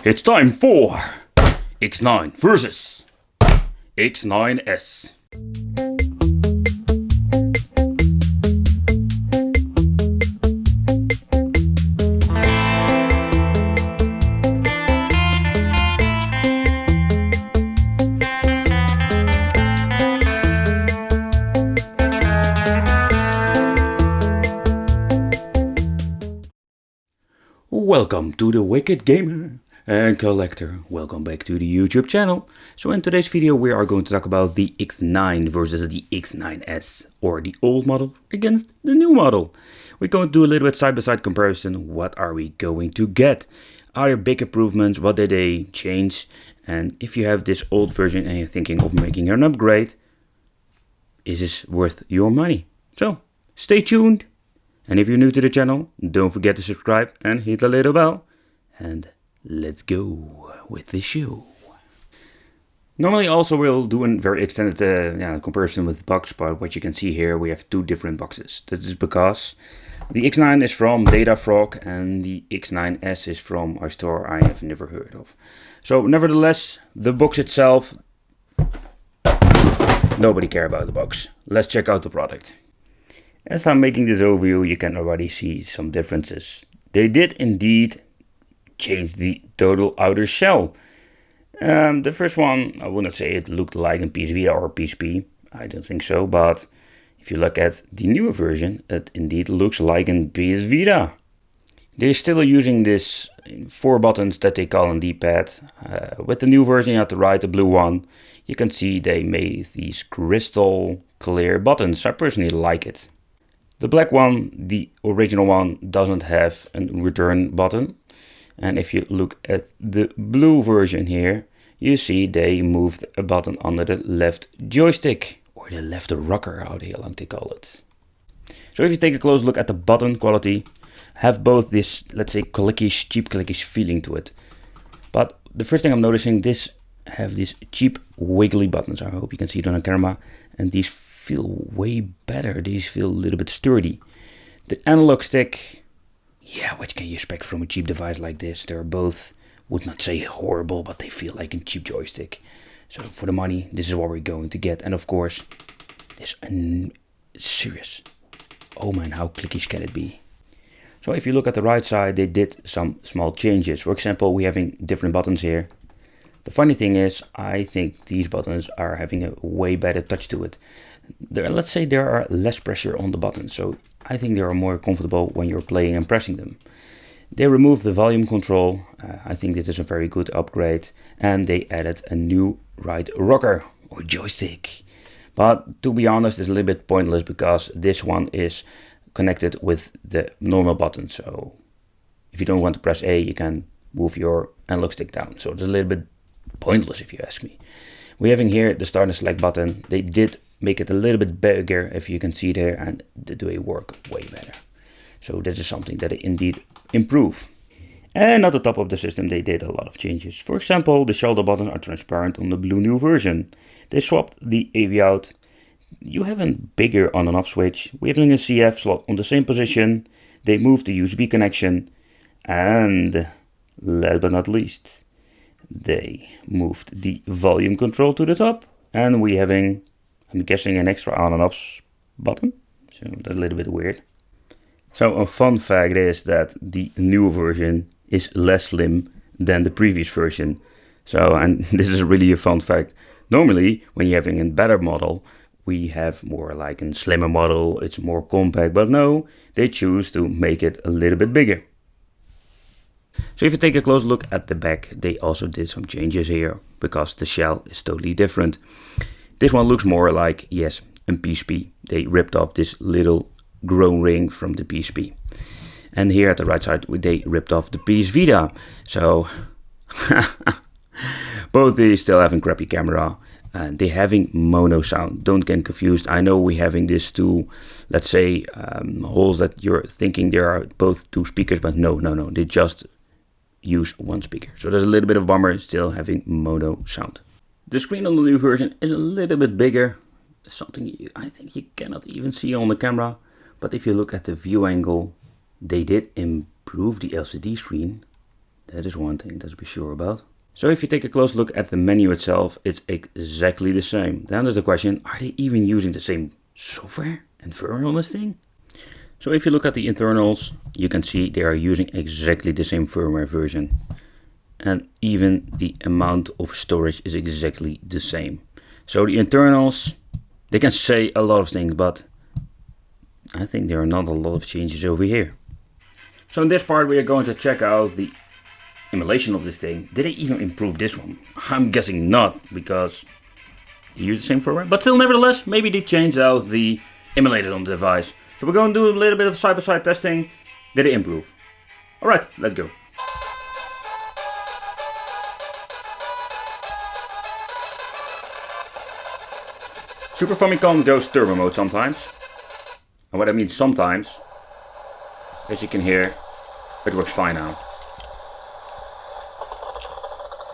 It's time for X9 versus X9S. Welcome to the Wicked Gamer and Collector. Welcome back to the YouTube channel. So in today's video we are going to talk about the X9 versus the X9S, or the old model against the new model. We're going to do a little bit side-by-side comparison. What are we going to get? Are there big improvements? What did they change? And if you have this old version and you're thinking of making an upgrade, is this worth your money? So stay tuned. And if you're new to the channel, don't forget to subscribe and hit the little bell. And let's go with the show. Normally also we'll do a very extended comparison with the box, but what you can see here, we have two different boxes. This is because the X9 is from Datafrog and the X9S is from a store I have never heard of. So nevertheless, the box itself, nobody cares about the box. Let's check out the product. As I'm making this overview, you can already see some differences. They did indeed change the total outer shell. The first one, I would not say it looked like a PS Vita or PSP. I don't think so, but if you look at the newer version, it indeed looks like a PS Vita. They're still using this 4 buttons that they call a D-pad. With the new version at the right, the blue one, you can see they made these crystal clear buttons. I personally like it. The black one, the original one, doesn't have a return button. And if you look at the blue version here, you see they moved a button under the left joystick, or the left rocker, how they like to call it. So if you take a close look at the button quality, have both this, let's say, clickish, cheap clickish feeling to it. But the first thing I'm noticing, this have these cheap wiggly buttons. I hope you can see it on the camera. And these feel way better. These feel a little bit sturdy. The analog stick, yeah, what can you expect from a cheap device like this? They're both, would not say horrible, but they feel like a cheap joystick. So for the money, this is what we're going to get. And of course, this serious. Oh man, how clickish can it be? So if you look at the right side, they did some small changes. For example, we're having different buttons here. The funny thing is, I think these buttons are having a way better touch to it. Let's say there are less pressure on the buttons, so I think they are more comfortable when you're playing and pressing them. They removed the volume control. I think this is a very good upgrade, and they added a new right rocker or joystick. But to be honest, it's a little bit pointless because this one is connected with the normal button. So if you don't want to press A, you can move your analog stick down. So it's a little bit pointless if you ask me. We're having here the start and select button. They did make it a little bit bigger, if you can see there, and they work way better. So this is something that they indeed improve. And at the top of the system they did a lot of changes. For example, the shoulder buttons are transparent on the blue new version. They swapped the AV out. You have a bigger on and off switch. We have a CF slot on the same position. They moved the USB connection. And last but not least, they moved the volume control to the top. And we're having, I'm guessing, an extra on and off button. So that's a little bit weird. So a fun fact is that the new version is less slim than the previous version. So, and this is really a fun fact. Normally, when you're having a better model, we have more like a slimmer model. It's more compact, but no, they choose to make it a little bit bigger. So if you take a close look at the back, they also did some changes here because the shell is totally different. This one looks more like, yes, a PSP. They ripped off this little grown ring from the PSP. And here at the right side, they ripped off the PS Vita. So both these still having crappy camera. And they're having mono sound. Don't get confused. I know we're having these two, let's say, holes that you're thinking there are both two speakers, but no. They just use one speaker. So there's a little bit of bummer, still having mono sound. The screen on the new version is a little bit bigger. Something I think you cannot even see on the camera. But if you look at the view angle, they did improve the LCD screen. That is one thing to be sure about. So if you take a close look at the menu itself, it's exactly the same. Then there's the question, are they even using the same software and firmware on this thing? So if you look at the internals, you can see they are using exactly the same firmware version. And even the amount of storage is exactly the same. So the internals, they can say a lot of things, but I think there are not a lot of changes over here. So in this part we are going to check out the emulation of this thing. Did they even improve this one? I'm guessing not, because they use the same firmware. But still, nevertheless, maybe they changed out the emulators on the device. So we're going to do a little bit of side-by-side testing. Did it improve? Alright, let's go. Super Famicom goes turbo mode sometimes. And what I mean sometimes, as you can hear, it works fine now.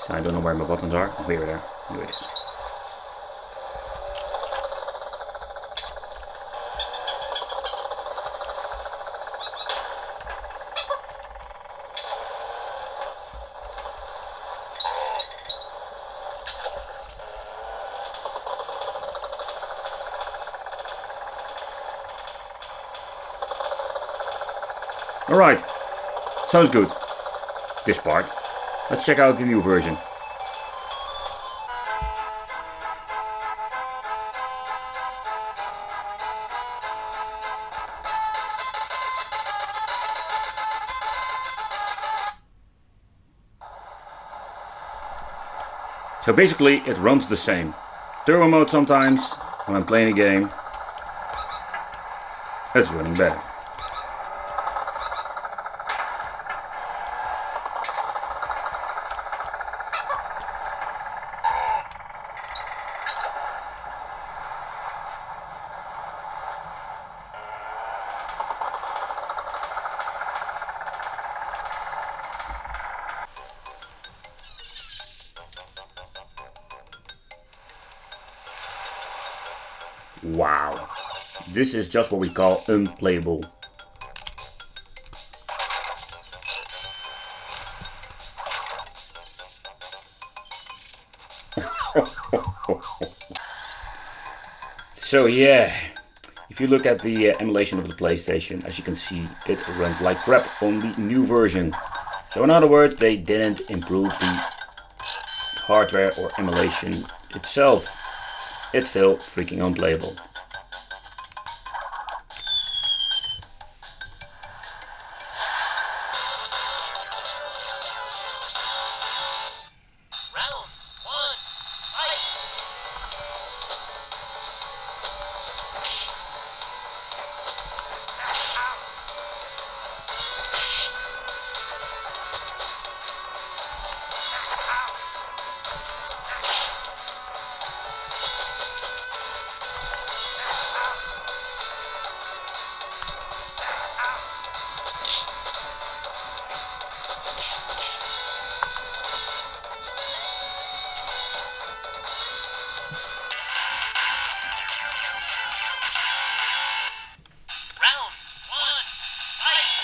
So I don't know where my buttons are. Oh, here it is. Alright, sounds good, this part. Let's check out the new version. So basically it runs the same. Turbo mode sometimes, when I'm playing a game, it's running better. Wow, this is just what we call unplayable. So yeah, if you look at the emulation of the PlayStation, as you can see, it runs like crap on the new version. So in other words, they didn't improve the hardware or emulation itself. It's still freaking unplayable. Round one, fight!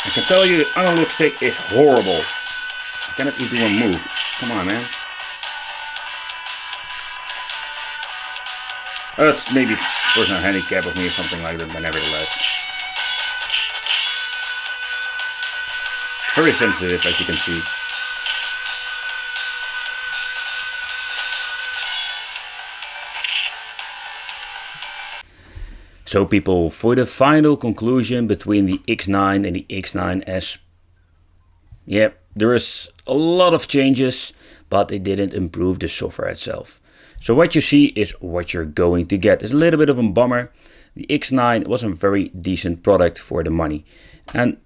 I can tell you the analog stick is horrible. I cannot even do a move. Come on, man. That's maybe personal handicap of me or something like that, but nevertheless. Very sensitive, as you can see. So people, for the final conclusion between the X9 and the X9S, yeah, there is a lot of changes, but they didn't improve the software itself. So what you see is what you're going to get. It's a little bit of a bummer. The X9 was a very decent product for the money. And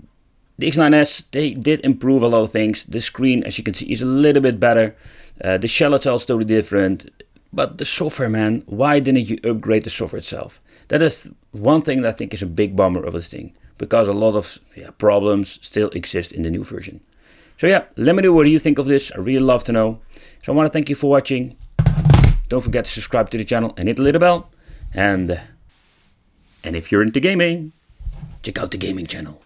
the X9S, they did improve a lot of things. The screen, as you can see, is a little bit better. The shell itself is totally different. But the software, man, why didn't you upgrade the software itself? That is one thing that I think is a big bummer of this thing. Because a lot of problems still exist in the new version. So yeah, let me know what you think of this. I really love to know. So I want to thank you for watching. Don't forget to subscribe to the channel and hit the little bell. And if you're into gaming, check out the gaming channel.